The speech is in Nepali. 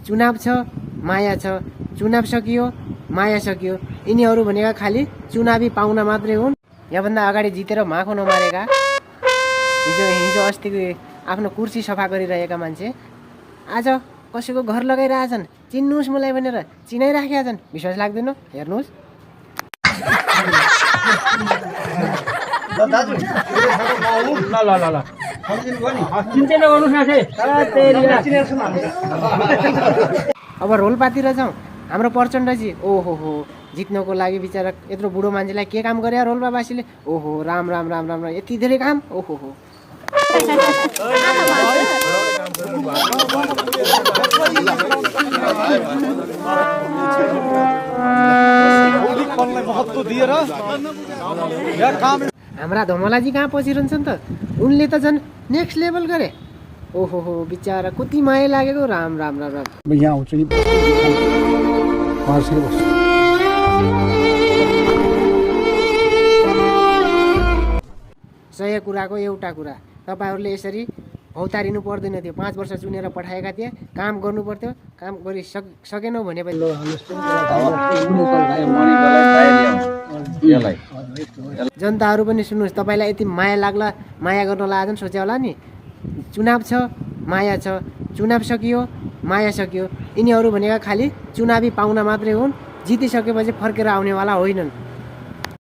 चुनाव छ माया छ, चुनाव सकियो माया सकियो। यिनीहरू भनेका खालि चुनावी पाहुना मात्रै हुन्। यहाँभन्दा अगाडि जितेर माखो नमारेका, हिजो अस्ति आफ्नो कुर्सी सफा गरिरहेका मान्छे आज कसैको घर लगाइरहेछन्, चिन्नुहोस् मलाई भनेर चिनाइराखेका छन्। विश्वास लाग्दैन? हेर्नुहोस्। अब रोल्पातिर जाउँ। हाम्रो प्रचण्डजी ओहो हो जित्नको लागि बिचरा यत्रो बुढो मान्छेलाई के काम गरे रोल्पावासीले? ओहो राम राम राम राम राम, यति धेरै काम। ओहो हो हाम्रा धमलाजी कहाँ पसिरहन्छन् त? उनले त झन् नेक्स्ट लेभल गरे। ओहो हो बिचरा कति माया लागेको। राम राम राम राम। यहाँ आउँछु नि सही कुराको एउटा कुरा, तपाईँहरूले यसरी भौतारिनु पर्दैन थियो। 5 वर्ष चुनेर पठाएका थिए, काम गर्नु पर्थ्यो। काम गरि सकेनौ भने जनताहरू पनि सुन्नुहोस्, तपाईँलाई यति माया लाग्ला, माया गर्न लाग्दैन सोचे होला नि। चुनाव छ माया छ, चुनाव सकियो माया सकियो। यिनीहरू भनेका खालि चुनावी पाहुना मात्रै हुन्। जितिसकेपछि फर्केर आउनेवाला होइनन्।